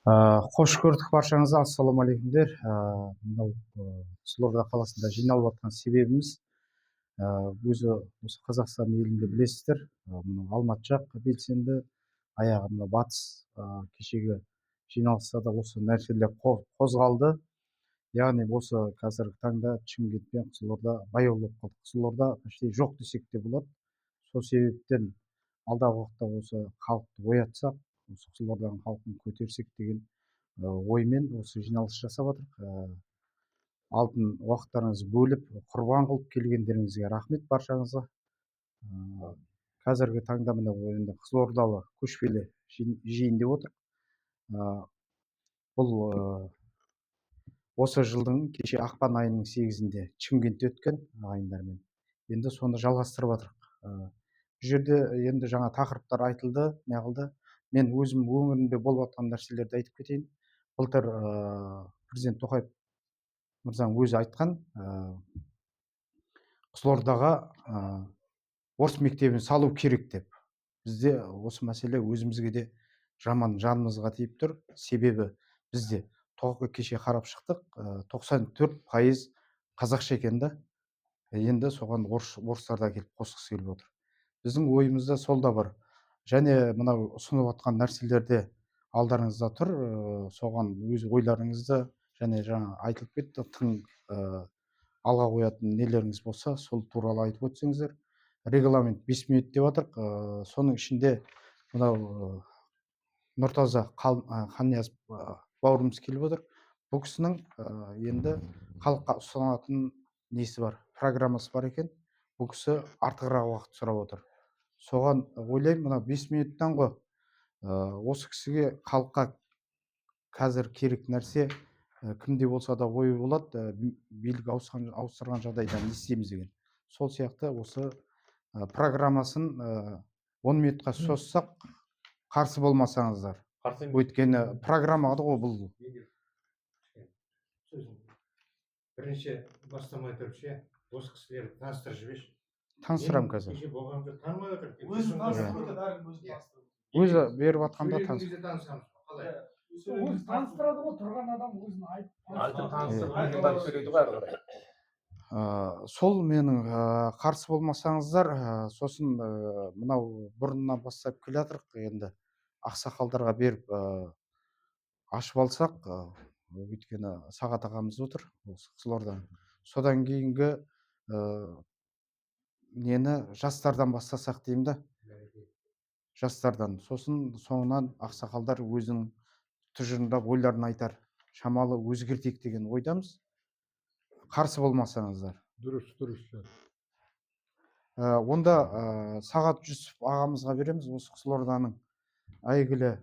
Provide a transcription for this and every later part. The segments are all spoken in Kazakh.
Қош көрдік баршаңызды. Ассалаумағалейкумдер. Мынау Қызылорда қаласында жиналып жатқан себебіміз өзі осы Қазақстан елінде білесіздер, мынау Алматы жақ белсенді, аяғы мына батыс кешегі жиналыста да осы нәрселер қозғалды. Яғни осы қазіргі таңда Шымкент пен Қызылорда баяу болып қалды. Қызылорда почти жоқ десек те болады. Сол себептен алдағы уақытта осы халықты оятсақ, осы Қызылорданың халқын көтерсек деген оймен осы жиналыс жасап жатырмық. Алтын уақыттарыңызды бөліп, құрбан қылып келгендеріңізге рахмет баршаңызға. Қазіргі таңда міне енді Қызылордалы көшпелі жиын деп отыр. Бұл осы жылдың кеше ақпан айының 8-інде Шымкентте өткен ағайындармен. Енді соны жалғастырып жатырмық. Бұл жерде енді жаңа тақырыптар айтылды, неғылды. Мен өзім өңірімде болып жатқан нәрселерді айтып кетейін. Былтыр президент Тоқаев мырзаның өзі айтқан, Қызылордаға орыс мектебін салу керек деп. Бізде осы мәселе өзімізге де жаман жанымызға тиіп тұр. Себебі бізде тоққа кеше қарап шықтық, 94% қазақша екен да. Енді соған орыстар да келіп қосқысы келіп отыр. Біздің ойымызда сол да бар. Және мынау ұсынып жатқан нәрселерде алдарыңызда тұр. Соған өз ойларыңызды және жаңа айтылып кетті, тың алға қоятын нелеріңіз болса, сол туралы айтып өтсеңіздер. Регламент 5 минут деп жатырмық. Соның ішінде мынау Нұртаза Қанияз бауырымыз келіп отыр. Бұл кісінің енді халыққа ұсынатын несі бар, программасы бар екен. Бұл кісі артығырақ уақыт сұрап отыр. Соған ойлаймын, мына 5 минуттан ғой, осы кісіге халыққа қазір керек нәрсе кімде болса да ойы болады, билік ауыстырған жағдайда не істейміз деген. Сол сияқты осы программасын 10 минутқа созсақ, қарсы болмасаңыздар. Өйткені программада ғой бұл. Бірінші бастамай тұрып ше, осы кісілерді таныстырып жіберші. Таныстырамын қазір. Кеше болғанды танымай отыр. Өзін өзі беріп жатқанда өзі таныстырады ғой, тұрған адам өзін сол менің қарсы болмасаңыздар, сосын мынау бұрыннан бастап келе жатырмық, енді ақсақалдарға беріп ашып алсақ, өйткені Сағат ағамыз отыр осы Қызылордадан. Содан кейінгі нені жастардан бастасақ деймін да. Жастардан. Сосын соңынан ақсақалдар өзінің тұжырымдап ойларын айтар. Шамалы өзгертейік деген ойдамыз. Қарсы болмасаңыздар. Дұрыс. Онда Сағат Жүсіп ағамызға береміз. Осы Қызылорданың әйгілі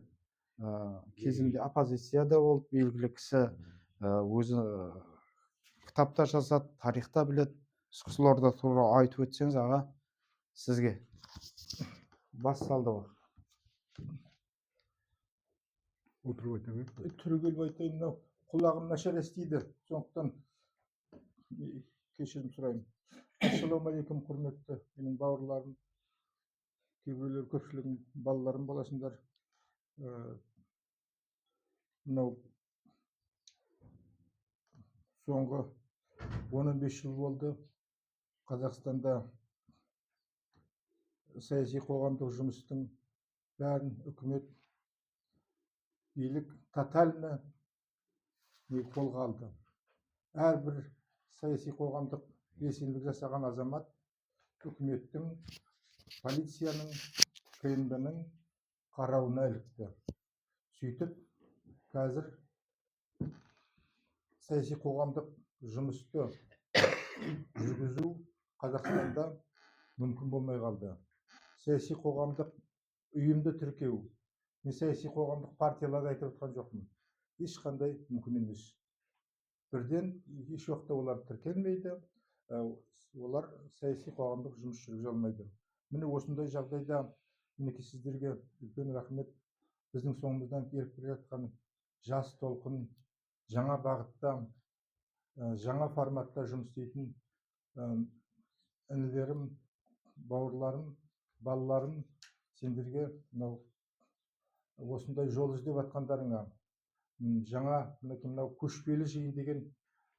кезінде оппозицияда болып, белгілі кісі, өзі кітапта жазады, тарихта біледі. Қызылорда туралы айтып өтсеңіз, аға, сізге басталды ғой. Отырып айтайын. Түрегеліп айтайын, мынау құлағым нашар естиді. Сондықтан кешірім сұраймын. Ассалаумағалейкум, құрметті менің бауырларым, кейбіреулер көпшілігін балаларым боласыңдар. Мынау соңғы 15 жыл болды Қазақстанда саяси қоғамдық жұмыстың бәрін үкімет, билік тотально қолға алды. Әрбір саяси қоғамдық белсенділік жасаған азамат үкіметтің, полицияның, КНБ-ның қарауына ілікті. Сөйтіп, қазір саяси қоғамдық жұмысты жүргізу Қазақстанда мүмкін болмай қалды. Саяси қоғамдық ұйымды тіркеу, мен саяси қоғамдық партияларды айтып отқан жоқпын. Ешқандай мүмкін емес. Бірден еш уақытта олар тіркелмейді, олар саяси қоғамдық жұмыс жүргізе алмайды. Міне осындай жағдайда мінекей сіздерге үлкен рахмет. Біздің соңымыздан келіп келе жатқан жас толқын, жаңа бағытта, жаңа форматта жұмыс істейтін інілерім, бауырларым, балаларым, сендерге осындай жол іздеп жатқандарыңа, жаңа мінекей мынау көшпелі жиын деген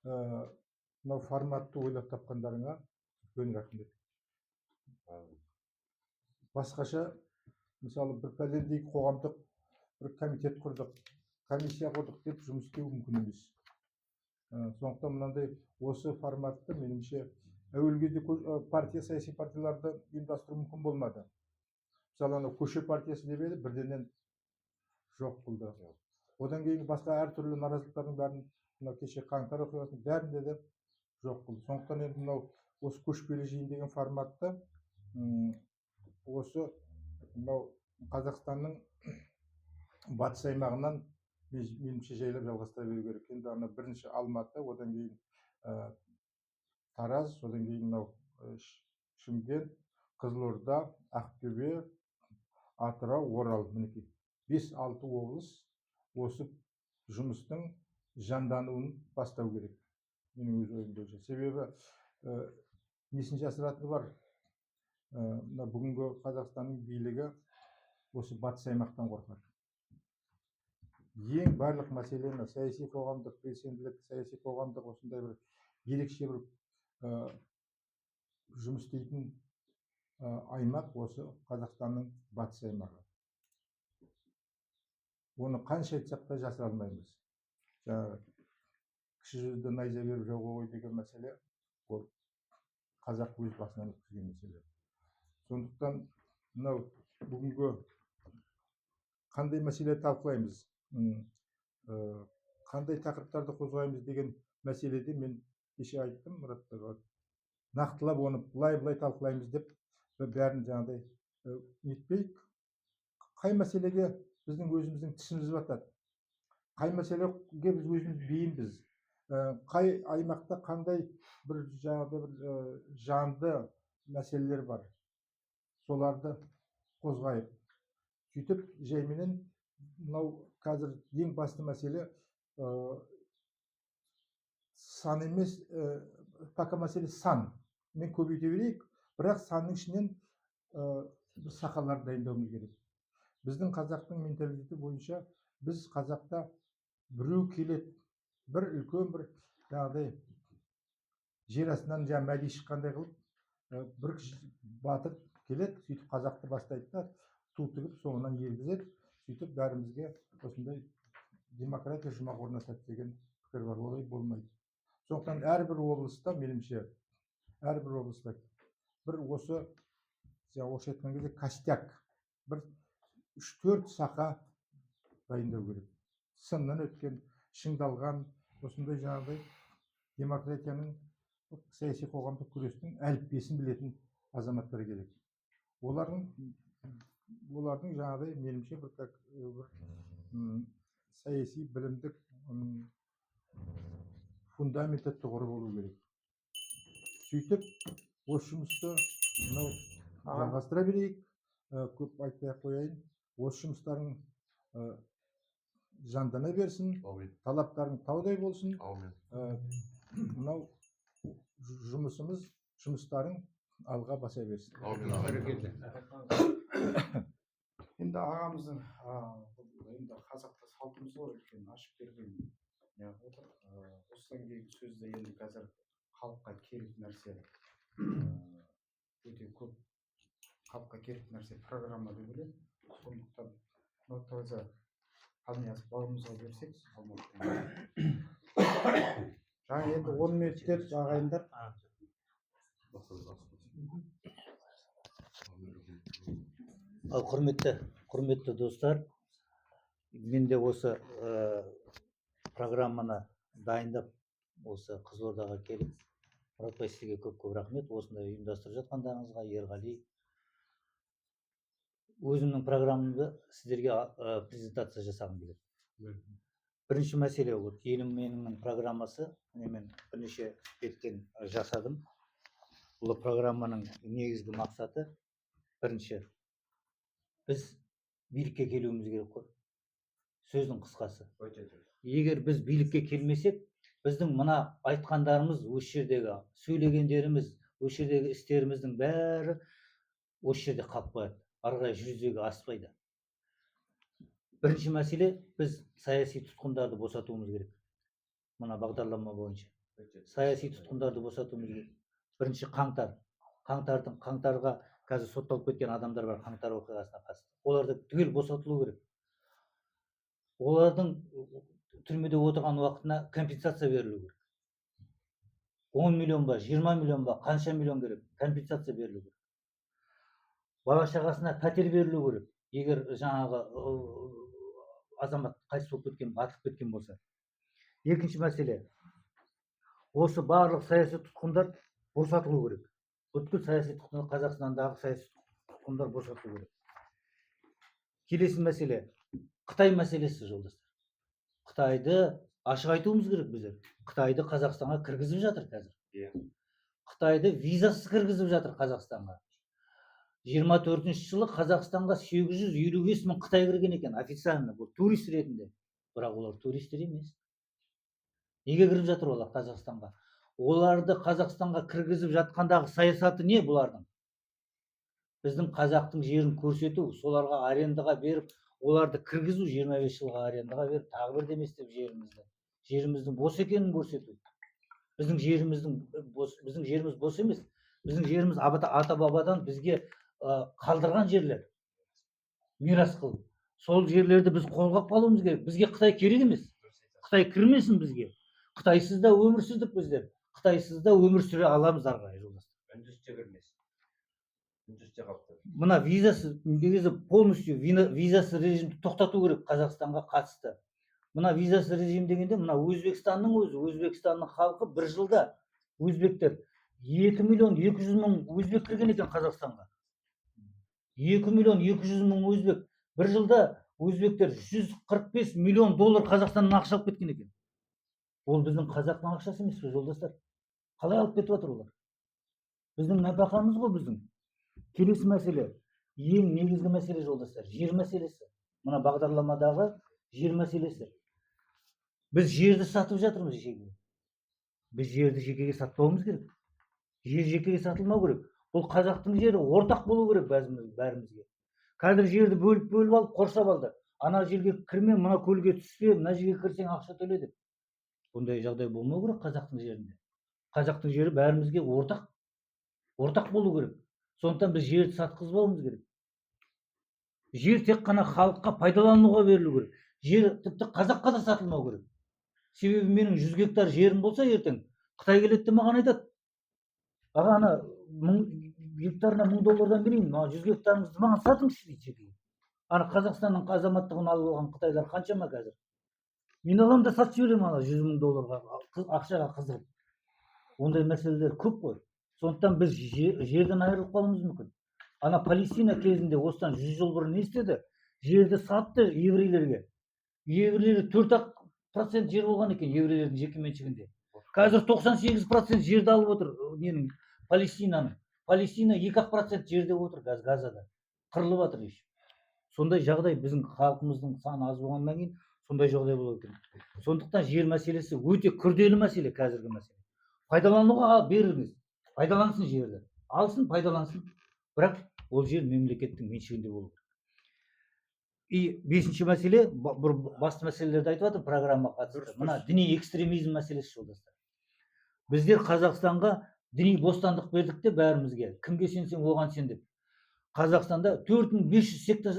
мынау форматты ойлап тапқандарыңа үлкен рахмет. Басқаша мысалы бір пәлендей қоғамдық бір комитет құрдық, комиссия құрдық деп жұмыс істеу мүмкін емес. Сондықтан мынандай осы форматты меніңше әуел кезде партия, саяси партияларды ұйымдастыру мүмкін болмады. Мысалы анау көше партиясы деп еді, бірденен жоқ болды. Одан кейін басқа әртүрлі наразылықтардың бәрін мынау кеше қаңтар оқиғасының бәрінде де жоқ болды. Сондықтан енді мынау осы көшпелі жиын деген форматты осы мынау Қазақстанның батыс аймағынан меніңше жайлап жалғастыра беру керек. Енді ана бірінші Алматы, одан кейін Тараз, одан кейін мынау Шымкент, Қызылорда, Ақтөбе, Атырау, Орал, мінекей 5-6 облыс осы жұмыстың жандануын бастау керек. Менің өз ойым бойынша. Себебі несін жасыратыны бар. Бүгінгі Қазақстанның билігі осы батыс аймақтан қорқады. Ең барлық мәселені саяси қоғамдық белсенділік, саяси қоғамдық осындай бір ерекше бір жұмыс істейтін аймақ осы Қазақстанның батыс аймағы. Оны қанша айтсақ та жасыра алмаймыз. Жаңағы кіші жүзді найза беріп жауға қой деген мәселе ол қазақ өз басынан өткізген мәселе. Сондықтан мынау бүгінгі қандай мәселе талқылаймыз, қандай тақырыптарды қозғаймыз деген мәселеде мен кеше айттым Мұраттарға, нақтылап оны былай талқылаймыз деп бәрін жаңағыдай нетпейік. Қай мәселеге біздің өзіміздің тісіміз батады, қай мәселеге біз өзіміз бейімбіз, қай аймақта қандай бір жаңағыдай бір жанды мәселелер бар, соларды қозғайық. Сөйтіп жайменен мынау қазір ең басты мәселе сан емес, пока мәселе сан. Мен көбейте берейік, бірақ санның ішінен сақалар дайындауымыз керек. Біздің қазақтың менталитеті бойынша біз қазақта біреу келеді, бір үлкен бір жаңағыдай жер астынан мәди шыққандай қылып бір батыр келеді, сөйтіп қазақты бастайды да ту тігіп соңынан ергізеді, сөйтіп бәрімізге осындай демократия жұмақ орнатады деген пікір бар. Олай болмайды. Сондықтан әрбір облыста, меніңше, әрбір облыста бір осы орысша айтқан кезде костяк, бір 3-4 сақа дайындау керек. Сыннан өткен, шыңдалған, осындай жаңағыдай демократияның, саяси қоғамдық күрестің әліппесін білетін азаматтар керек. Олардың жаңағыдай меніңше бір саяси білімдік фундаменті тұғыры болу керек. Сөйтіп, осы жұмысты жалғастыра берейік. Көп айтпай қояйын. Осы жұмыстарың жандана берсін, талаптарың таудай болсын. Мынау жұмыстарың алға баса берсін. Енді ағамыздың енді қазақта салтымыз ғой, үлкен ашып берген отыр. Осыдан кейінгі сөзде енді қазір халыққа керек нәрсе өте көп, халыққа керек нәрсе программа деп ойлаймын. Сондықтан таза Алмас бауырымызға берсек, жаңа енді 10 минут деп ағайындар. Ал құрметті достар, мен де осы программаны дайындап осы Қызылордаға келіп, Мұратбай сізге көп рахмет. Осындай ұйымдастырып жатқандарыңызға, Ерғали. Өзімнің программамды сіздерге презентация жасағым келеді. Бірінші мәселе, елімнің программасы, мен бірнеше беттен жасадым. Бұл программаның негізгі мақсаты бірінші, біз билікке келуіміз керек қой. Сөздің қысқасы. Егер біз билікке келмесек, біздің мына айтқандарымыз, осы жердегі сөйлегендеріміз, осы жердегі істеріміздің бәрі осы жерде қалып қояды. Ары қарай жүзеге аспайды. Бірінші мәселе, біз саяси тұтқындарды босатуымыз керек. Мына бағдарлама бойынша. Саяси тұтқындарды босатуымыз керек. Бірінші қаңтарға қазір сотталып кеткен адамдар бар, қаңтар оқиғасына қатысты. Оларды түгел босатылу керек. Олардың түрмеде отырған уақытына компенсация берілу керек. 10 миллион ба, 20 миллион ба, қанша миллион керек, компенсация берілу керек. Бала шағасына пәтер берілу керек. Егер жаңағы азамат қайтыс болып кеткен, атылып кеткен болса. Екінші мәселе, осы барлық саяси тұтқындар босатылу керек. Бүткіл саяси тұтқындар, Қазақстандағы саяси тұтқындар босатылу керек. Келесі мәселе, Қытай мәселесі, жолдастар. Қытайды ашық айтуымыз керек біздер. Қытайды Қазақстанға кіргізіп жатыр қазір. Қытайды визасыз кіргізіп жатыр Қазақстанға. 24-ші жылы Қазақстанға 855 мың Қытай кірген екен, официально, бұл турист ретінде. Бірақ олар туристер емес. Неге кіріп жатыр олар Қазақстанға? Оларды Қазақстанға кіргізіп жатқандағы саясаты не бұлардың? Біздің қазақтың жерін көрсету, соларға арендаға беріп, оларды кіргізу, 25 жылға арендаға беріп, тағы бір деместеп жеріміздің бос екенін көрсету. Біздің жеріміз бос емес. Біздің жеріміз ата-бабадан бізге қалдырған жерлер. Мирас қылып. Сол жерлерді біз қолғап қалуымыз керек. Бізге Қытай керек емес. Қытай кірмесін бізге. Қытайсыз да өмір сүрдік біздер. Қытайсыз да өмір сүре аламыз ары қарай, жолдастар. Үндісте кірмесін. Үндісте қалыпты. Мына визасы, негізі полностью визасы режимді тоқтату керек Қазақстанға қатысты. Мына визасы режим дегенде, мына Өзбекстанның халқы бір жылда өзбектер 2 миллион 200 мың өзбек кірген екен Қазақстанға. 2 миллион 200 мың өзбек. Бір жылда өзбектер 145 миллион доллар Қазақстаннан ақша алып кеткен екен. Ол біздің қазақтың ақшасы емес пе, жолдастар? Қалай алып кетіп жатыр олар? Біздің нәпақамыз ғой біздің. Келесі мәселе, ең негізгі мәселе, жолдастар, жер мәселесі. Мына бағдарламадағы жер мәселесі. Біз жерді сатып жатырмыз жекеге. Біз жерді жекеге сатпауымыз керек. Жер жекеге сатылмау керек. Бұл қазақтың жері ортақ болу керек бәрімізге. Қазір жерді бөліп алып, қоршап алды. Ана жерге кірме, мына көлге түспе, мына жерге кірсең ақша төле деп. Бұндай жағдай болмау керек қазақтың жерінде. Қазақтың жері бәрімізге ортақ болу керек. Сондықтан біз жерді сатқызбауымыз керек. Жер тек қана халыққа пайдалануға берілу керек. Жер тіпті қазаққа да сатылмау керек. Себебі менің 100 гектар жерім болса ертең, Қытай келеді де маған айтады: аға, ана гектарына $1000 берейін, 100 гектарыңызды маған сатыңызшы дейді. Ана Қазақстанның азаматтығын алып алған қытайлар қаншама қазір? Мен аламын да сатып жіберемін ана $100,000 ақшаға қызығып. Ондай мәселелер көп қой. Сондықтан біз жерден айырылып қалуымыз мүмкін. Ана Палестина кезінде осыдан 100 жыл бұрын не істеді? Жерді сатты еврейлерге. Еврейлер 4% жер болған екен еврейлердің жеке меншігінде. Қазір 98% жерді алып отыр ненің Палестинаның. Палестина 2% жерде отыр Газада. Қырылып жатыр еще. Сондай жағдай біздің халқымыздың саны аз болғаннан кейін сондай жағдай болу керек. Сондықтан жер мәселесі өте күрделі мәселе, қазіргі мәселе. Пайдалануға беріңіз. Пайдалансын жерді. Алсын, пайдалансын. Бірақ ол жер мемлекеттің меншігінде болу керек. И 5-ші мәселе, бір басты мәселелерді айтып жатыр программаға қатысты. Мына діни экстремизм мәселесі, жолдастар. Біздер Қазақстанға діни бостандық бердік те бәрімізге. Кімге сенсең оған сен деп. Қазақстанда 4500 секта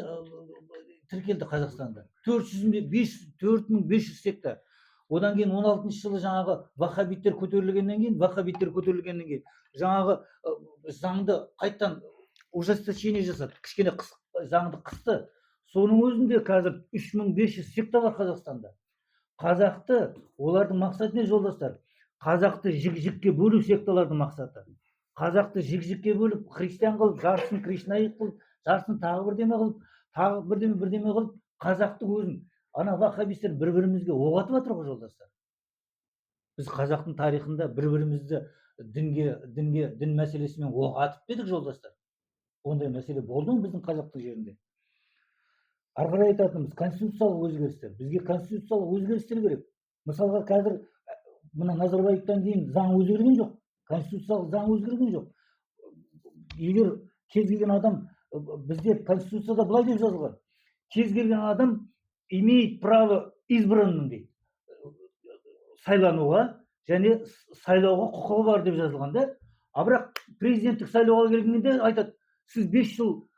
тіркелді Қазақстанда. 4500 секта. Одан кейін 16-шы жылы жаңағы ваххабиттер көтерілгеннен кейін жаңағы заңды қайттан ужесточение жасады. Кішкене заңды қысты. Соның өзінде қазір 3500 секта бар Қазақстанда. Қазақты, олардың мақсаты не, жолдастар? Қазақты жік-жікке бөлу секталардың мақсаты. Қазақты жік-жікке бөліп, христиан қылып, жарысын кришнаит қылып, жарысын тағы бірдеме қылып, қазақтың өзін. Ана ваххабистер бір-бірімізге оқ атып жатыр ғой, жолдастар. Біз қазақтың тарихында бір-бірімізді дін мәселесімен оқ атып едік, жолдастар. Ондай мәселе болды ма біздің қазақтың жерінде? Ары қарай айтатынымыз конституциялық өзгерістер. Бізге конституциялық өзгерістер керек. Мысалға, қазір мына Назарбаевтан кейін заң өзгерген жоқ. Конституциялық заң өзгерген жоқ. Егер кез келген адам, бізде конституцияда былай деп жазылған: кез келген адам имеет право избранным дейді сайлануға және сайлауға құқығы бар деп жазылған да. А бірақ президенттік сайлауға келгенде айтады, сіз 5 жыл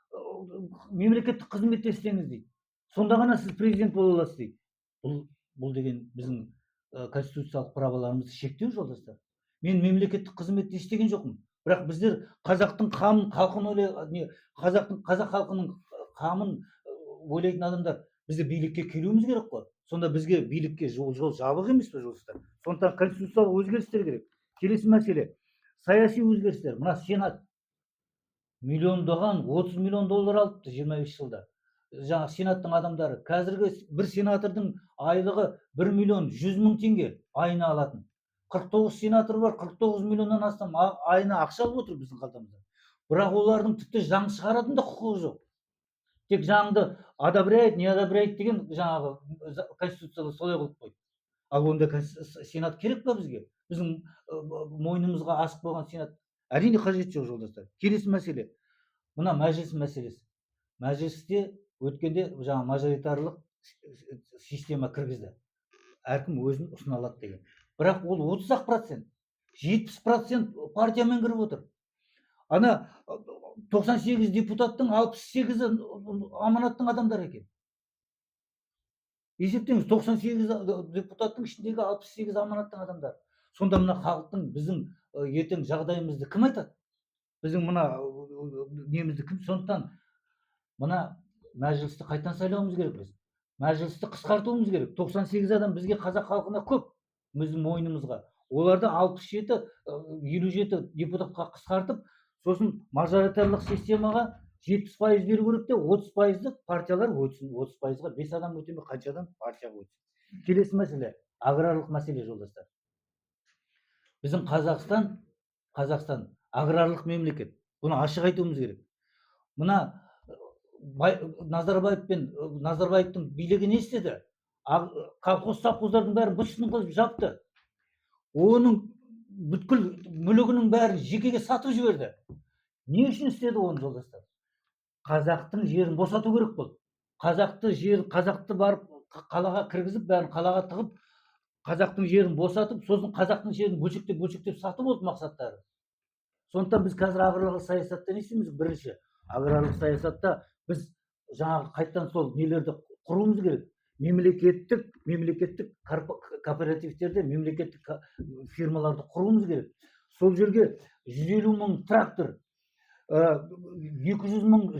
мемлекеттік қызметте істеңіз дейді. Сонда ғана сіз президент бола аласыз дейді. Бұл деген біздің конституциялық праваларымызды шектеу, жолдастар. Мен мемлекеттік қызметте істеген жоқпын. Бірақ біздер қазақтың қамын, қазақ халқының қамын ойлайтын адамдар, бізде билікке келуіміз керек қой. Сонда бізге билікке жол жабық емес пе, жолдастар? Сондықтан конституциялық өзгерістер керек. Келесі мәселе, саяси өзгерістер. Мына Сенат миллиондаған 30 миллион доллар алыпты 25 жылда. Жаңа Сенаттың адамдары. Қазіргі бір сенатордың айлығы 1 миллион 100 мың теңге айына алатын. 49 сенатор бар, 49 миллионнан астам айына ақша алып отыр біздің қалтамызда. Бірақ олардың тіпті заң шығаратын да құқығы жоқ. Тек заңды одобряет, не одобряет деген жаңағы конституцияда солай қылып қойды. Ал онда сенат керек па бізге? Біздің мойнымызға асып болған сенат әрине қажет жоқ, жолдастар. Келесі мәселе, мына мәжіліс мәселесі. Мәжілісте өткенде жаңа мажоритарлық система кіргізді. Әркім өзін ұсына алады деген. Бірақ ол 30%, 70% партиямен кіріп отыр. Ана 98 депутаттың 68-і аманаттың адамдар екен. Есептеңіз, 98 депутаттың ішіндегі 68 аманаттың адамдар. Сонда мына халықтың біздің ертең жағдайымызды кім айтады? Біздің мына немізді кім? Сондықтан мына мәжілісті қайтан сайлауымыз керек біз. Мәжілісті қысқартуымыз керек. 98 адам бізге қазақ халқына көп, біздің мойнымызға. Оларды 57 депутатқа қысқартып, сосын мажоритарлық системаға 70% беру керек те, 30%-ды партиялар өтсін. 30%-ға 5 адам өтеме, қанша адам партияға өтсін. Келесі мәселе, аграрлық мәселе, жолдастар. Біздің Қазақстан аграрлық мемлекет. Бұны ашық айтуымыз керек. Мына Назарбаевтың билігі не істеді? Колхоздардың бәрін быт-шытын қылып жапты. Оның бүткіл мүлігінің бәрін жекеге сатып жіберді. Не үшін істеді оны, жолдастар? Қазақтың жерін босату керек болды. Қазақты барып қалаға кіргізіп, бәрін қалаға тығып, қазақтың жерін босатып, сосын қазақтың жерін бөлшектеп сатып болды мақсаттары. Сондықтан біз қазір аграрлық саясатта не істейміз? Бірінші, аграрлық саясатта біз жаңағы қайттан сол нелерді құруымыз керек. Мемлекеттік кооперативтерде мемлекеттік фирмаларды құруымыз керек. Сол жерге 150 мың трактор, 200 мың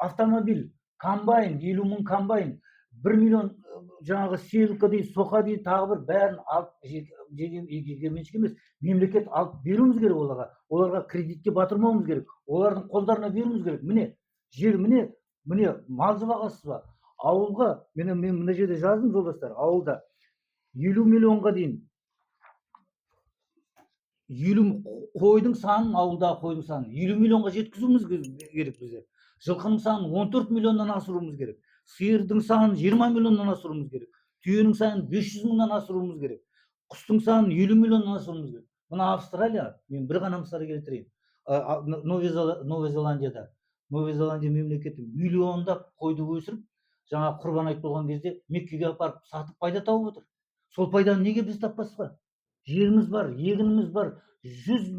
автомобиль, комбайн, 50 мың комбайн, 1 миллион жаңағы селка дейді, соқа дейді, тағы бір бәрін алып меншік емес, мемлекет алып беруіміз керек оларға. Оларға кредитке батырмауымыз керек. Олардың қолдарына беруіміз керек. Міне, жер міне, мал бағасыз ба? Ауылға, мен мына жерде жаздым, жолдастар, ауылда 50 миллионға дейін қойдың санын, ауылдағы қойдың санын 50 миллионға жеткізуіміз керек біздер. Жылқының санын 14 миллионнан асыруымыз керек. Сиырдың санын 20 миллионнан асыруымыз керек. Түйенің санын 500 мыңнан асыруымыз керек. Құстың санын 50 миллионнан асыруымыз керек. Мына Австралия, мен бір ғана мысал келтірейін. Новая Зеландия мемлекеті миллиондап қойды өсіріп, жаңа құрбан айт болған кезде Меккеге апарып сатып пайда тауып отыр. Сол пайданы неге біз таппасқа? Жеріміз бар, егініміз бар, 100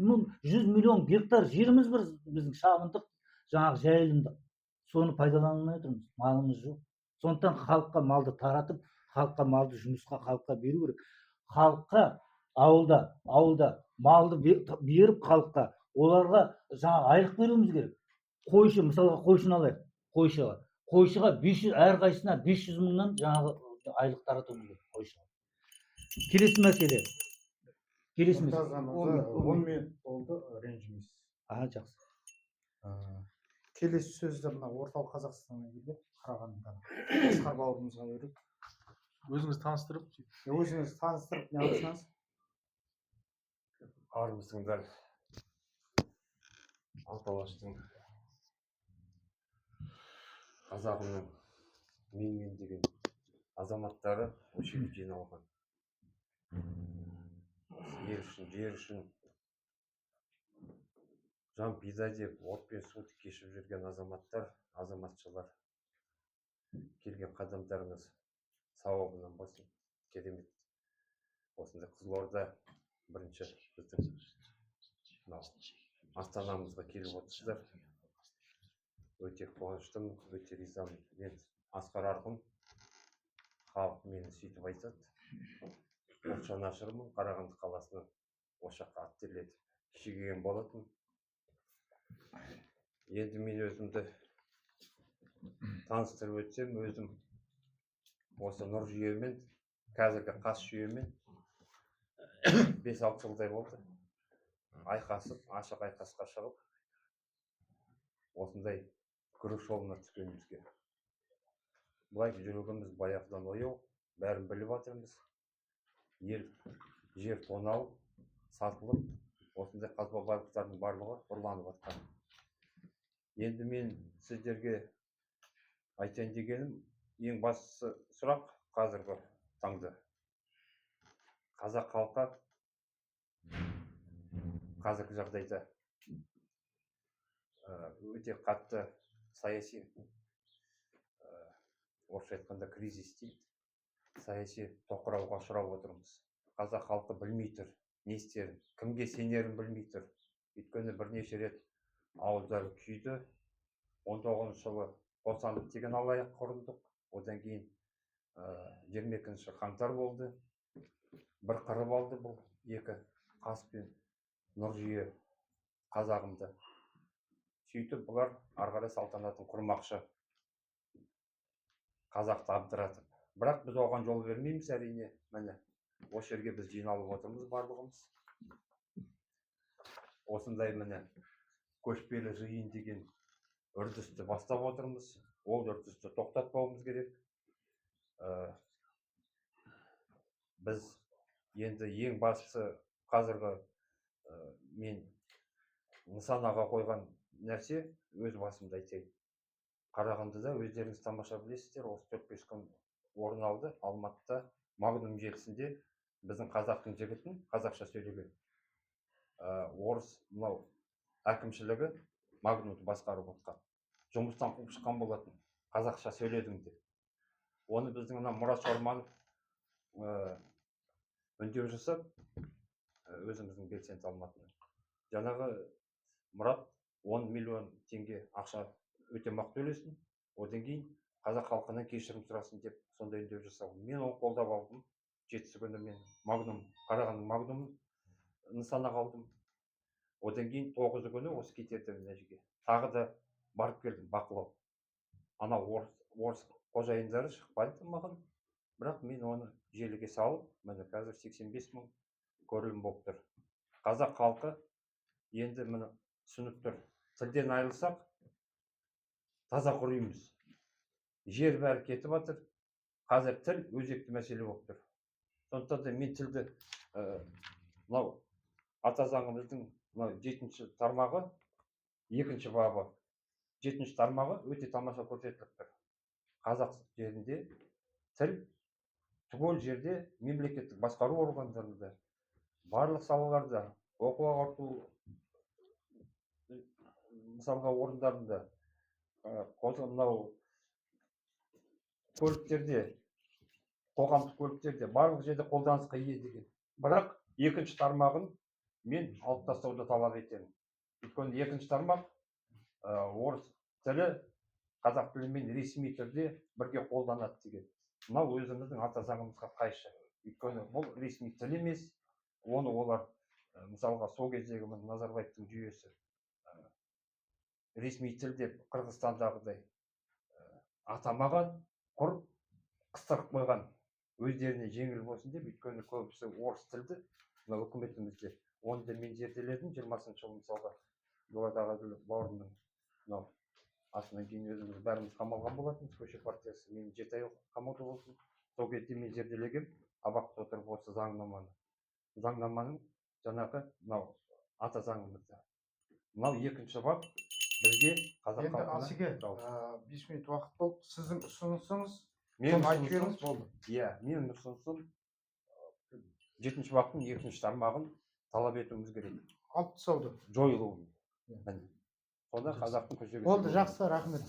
миллион гектар жеріміз бар, біздің шабындық, жаңағы жайылымдық. Соны пайдаланылмай отырмыз, малымыз жоқ. Сондықтан халыққа малды таратып, халыққа малды жұмысқа, халыққа беру керек. Халыққа ауылда малды беріп халыққа, оларға жаңағы айлық беруіміз керек. Қойшы, мысалға қойшыны алайық, қойшыға 500, әрқайсысына 500 мыңнан жаңағы айлық таратуымыз керек қойшыға. Келесі мәселе. 10 минут болды, ренжімейсіз. Жақсы. Келесі сөзді мына орталық Қазақстаннан келген Қарағандыдан Асқар бауырымызға берейік. Өзіңіз таныстырып, не алсаңыз? Армысыңдар. Алталаштың қазағының мен деген азаматтары осы жерге жиналған. Жер үшін жан пида деп от пен суды кешіп жүрген азаматтар, азаматшалар. келген қадамдарыңыз сауабынан болсын. Керемет. Осындай Қызылорда бірінші біздің мынау астанамызға келіп отырсыздар. Өте қуаныштымын, өте ризамын. Мен Асқар Арқын, халық мені сөйтіп айтады. Ұлт жанашырмын, Қарағанды қаласынан осы жаққа ат терлетіп шегеген болатын. Енді мен өзімді таныстырып өтсем, өзім осы нұр жүйемен, қазіргі қас жүйемен 5-6 жылдай болды. Айқасып, ашық айқасқа шығып, осындай күрес жолына түскенімізге. Бұлай жүрегіміз баяғыдан ояу, бәрін біліп жатырмыз. Ел, жер тоналып, сатылып, осындай қазба байлықтардың барлығы ұрланып жатқан. Енді мен сіздерге айтайын дегенім, ең бастысы сұрақ қазіргі таңда. Қазақ халқы қазіргі жағдайда өте қатты саяси, орысша айтқанда кризис дейді, саяси тоқырауға ұшырап отырмыз. Қазақ халқы білмей тұр, не істерін, кімге сенерін білмей тұр. Өйткені бірнеше рет ауыздары күйді. 19 жылы босандық деген алаяқ құрылдық. Одан кейін 22 қаңтар болды. Бір қырып алды бұл екі қас пен нұр жүйе қазағымды. Сөйтіп бұлар ары қарай салтанатын құрмақшы. Қазақты абдыратып. Бірақ біз оған жол бермейміз әрине. Міне, осы жерге біз жиналып отырмыз барлығымыз. Осындай міне көшпелі жиын деген үрдісті бастап отырмыз. Ол үрдісті тоқтатпауымыз керек. Біз енді ең бастысы қазіргі мен нысанаға қойған нәрсе, өз басымда айтайын. Қарағандыда өздеріңіз тамаша білесіздер, осы 4-5 күн орын алды. Алматыда Магнум желісінде біздің қазақтың жігітін, қазақша сөйлеген орыс мынау әкімшілігі Магнумды басқарып отқан. Жұмыстан қуып шыққан болатын, қазақша сөйледім деп. Оны біздің Мұрат Шорманов үндеу жасап, өзіміздің белсенді Алматыдан. Жаңағы Мұрат 10 миллион теңге ақша өтемақ төлесін, одан кейін қазақ халқынан кешірім сұрасын деп сондай үндеу жасау. Мен оны қолдап алдым. 7 күні мен Қарағанды Магнумын нысанаға алдым. Одан кейін 9 күні осы кетерді мына жерге. Тағы да барып келдім бақылау. Ана орыс қожайындары шықпайды маған. Бірақ мен оны желіге салып, міне қазір 85 мың көрілім болып тұр. Қазақ халқы енді міне түсініп тұр. Тілден айырылсақ, таза құримыз. Жер бәрі кетіп жатыр. Қазір тіл өзекті мәселе болып тұр. Сондықтан да мен тілді мынау ата заңымыздың 7-ші тармағы, 2-ші бабы, 7-ші тармағы өте тамаша көрсетіліп тұр. Қазақ жерінде тіл түгел жерде мемлекеттік басқару органдарында, барлық салаларда, оқу ағарту мысалға орындарында, мынау көліктерде, қоғамдық көліктерде, барлық жерде қолданысқа ие деген. Бірақ 2-ші тармағын мен алып тастауды талап етемін. Өйткені 2-ші тармақ орыс тілі қазақ тілімен ресми түрде бірге қолданады деген. Мынау өзіміздің ата заңымызға қайшы. Өйткені бұл ресми тіл емес, оны олар мысалға сол кездегі Назарбаевтың жүйесі ресми тіл деп Қырғызстандағыдай атамаған, құр қыстырып қойған, өздеріне жеңіл болсын деп. Өйткені көбісі орыс тілді мына үкіметімізде. Оны да мен зерделедім 20-шы жылы мысалға Дулат Ағаділов бауырымның мынау атынан кейін өзіміз бәріміз қамалған болатынбыз, көше партиясы. Мен 7 ай қамауда болдым. Сол кезде мен зерделегем, абақтыда отырып осы заңнаманың жаңағы мынау ата заңымызда. Мынау 2-ші бап бізге қазақ Енді Асеке, 5 минут уақыт болды. Сіздің ұсынысыңыз айтып беріңіз болды. Иә, менің ұсынысым 7-ші баптың 2-ші тармағын талап етуіміз керек. Алып тастауды. Жойылуын. Сонда қазақтың көшеге Болды, жақсы, рахмет.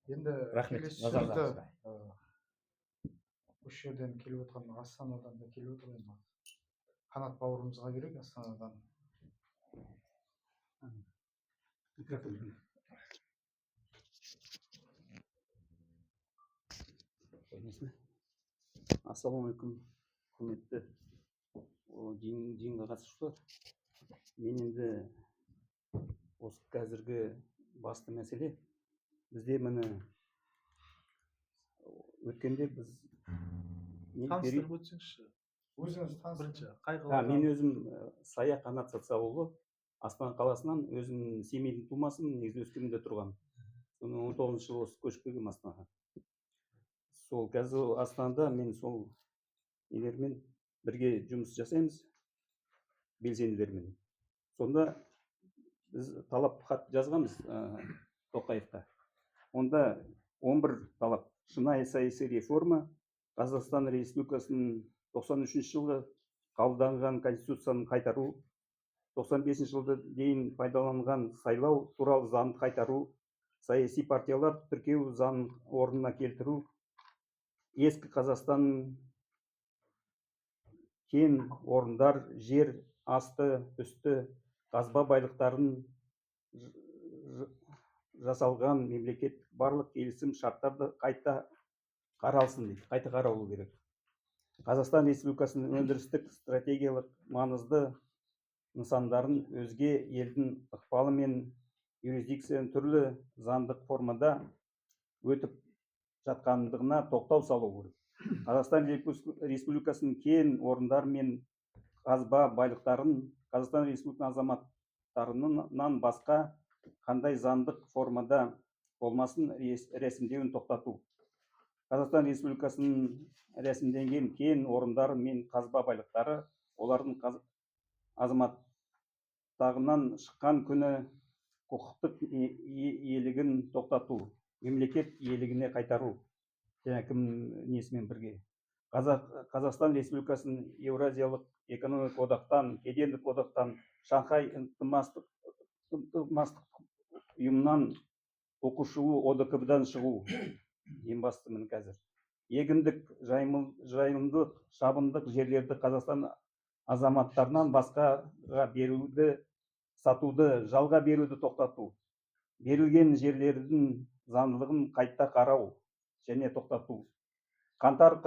енді Рахмет, келесі назарларыңызға. сөзді осы жерден келіп отырған астанадан да келіп отыр енді қанат бауырымызға керек астанадан. Ассалаумағалейкум, құрметті жиынға қатысушылар. Мен енді осы қазіргі басты мәселе бізде міне өткенде біз Таныстырып өтсеңізші. Өзіңіз Бірінші таныстырыңыз. қай мен қаладан? өзім Сая Қанат Сатсауылы, Астана қаласынан, өзім Семейдің тумасымын, негізі Өскеменде тұрғам. Соны 19 жылы осы көшіп келгем Астанаға. Сол қазір Астанада мен сол нелермен бірге жұмыс жасаймыз, белсенділермен. Сонда біз талап хат жазғанбыз Тоқаевқа. Онда 11 талап: шынайы саяси реформа, Қазақстан Республикасының 93 жылы қабылданған Конституцияны қайтару, 95 жылға дейін пайдаланған сайлау туралы заңды қайтару, саяси партиялар тіркеу заңын орнына келтіру, ескі Қазақстан кен орындар, жер асты, үсті, қазба байлықтарын жасалған мемлекет барлық келісім шарттарды қайта қаралсын дейді, қайта қаралу керек. Қазақстан Республикасының өндірістік стратегиялық маңызды нысандарын өзге елдің ықпалы мен юрисдикцияның түрлі заңдық формада өтіп жатқандығына тоқтау салу керек. Қазақстан Республикасының кен орындары мен қазба байлықтарын Қазақстан Республикасының азаматтарынан басқа қандай заңдық формада болмасын рәсімдеуін тоқтату. Қазақстан Республикасының рәсімденген кен орындары мен қазба байлықтары олардың азаматтығынан шыққан күні құқықтық иелігін тоқтату, мемлекет иелігіне қайтару, және кім несімен бірге. Қазақстан Республикасының Еуразиялық экономикалық одақтан, кедендік одақтан, Шанхай ынтымақтастық ұйымынан, оқушылы ОДКБ-дан шығу. Ең басты міне қазір. Егіндік, жайылымдық, шабындық жерлерді Қазақстан азаматтарынан басқаға беруді, сатуды, жалға беруді тоқтату. Берілген жерлердің заңдылығын қайта қарау және тоқтату. Қаңтар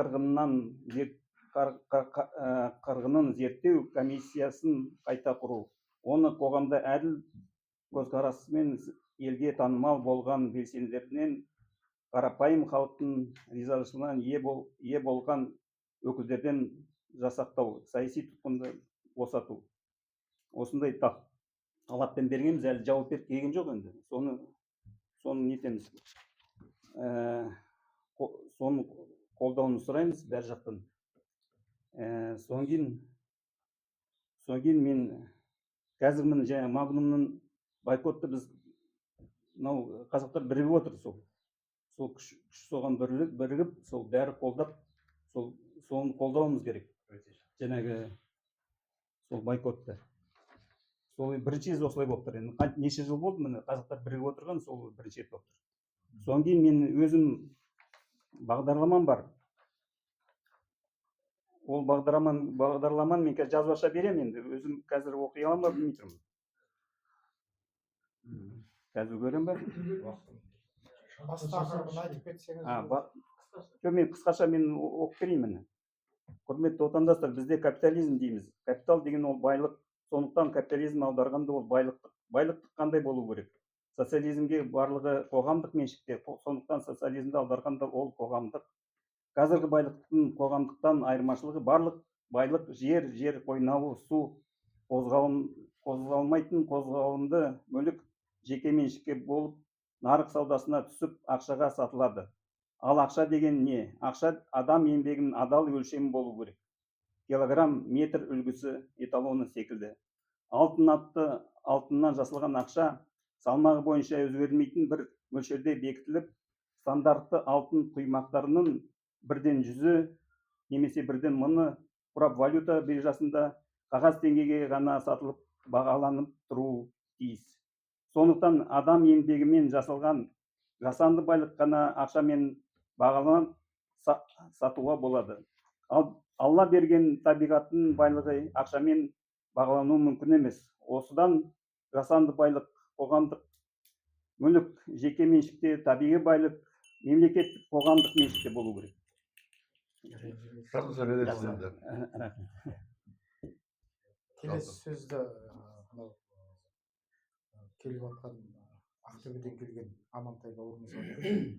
қырғынын зерттеу комиссиясын қайта құру. Оны қоғамда әділ көзқарасымен елге танымал болған белсенділерінен қарапайым халықтың ризашылығына ие болған өкілдерден жасақтау, саяси тұтқынды босату. Осындай талаппен бергенбіз, әлі жауап беріп келген жоқ енді. Соны нетеміз. Соны қолдауын сұраймыз бәр жақтан. Соң кейін мен қазір міне жаңа Магнумның бойкотты біз қазақтар бірігіп отыр. Сол күш соған бірігіп, сол бәрі қолдап, соны қолдауымыз керек. Жаңағы сол бойкотты. Сол бірінші рет осылай болып тұр. Енді неше жыл болды міне қазақтар бірігіп отырған, сол бірінші рет болып тұр. Содан кейін мен өзім бағдарламам бар. Ол бағдарламаны мен қазір жазбаша беремін енді. Өзім қазір оқи аламын ба білмей тұрмын. Қазір көрем ба? Бастақырын айтып кетсеңіз. Мен қысқаша оқып берейін. Құрметті отандастар, бізде капитализм дейміз. Капитал деген ол байлық. Сондықтан капитализм аударғанда ол байлықтық. Байлықтық қандай болу керек? Социализмге барлығы қоғамдық меншікте. Сондықтан социализмді аударғанда ол қоғамдық. Қазіргі байлықтың қоғамдықтан айырмашылығы барлық байлық жер қойнауы, су, қозғалмайтын қозғалымды мүлік жеке меншікке болып, нарық саудасына түсіп, ақшаға сатылады. Ал ақша деген не? Ақша адам еңбегінің адал өлшемі болу керек. Килограмм, метр үлгісі эталоны секілді. Алтын атты алтыннан жасалған ақша салмағы бойынша өзгермейтін бір мөлшерде бекітіліп, стандартты алтын құймақтарының 1/100 немесе 1/1000 құрап валюта биржасында қағаз теңгеге ғана сатылып бағаланып тұруы тиіс. Сондықтан адам еңбегімен жасалған жасанды байлық қана ақшамен бағаланып сатуға болады. Ал алла берген табиғаттың байлығы ақшамен бағалануы мүмкін емес. Осыдан жасанды байлық, қоғамдық мүлік, жеке меншікте, табиғи байлық мемлекеттік, қоғамдық меншікте болу керек. Рахмет. келесі сөзді мынау келіп жатқан ақтөбеден келген амантай бауырымызға берейік.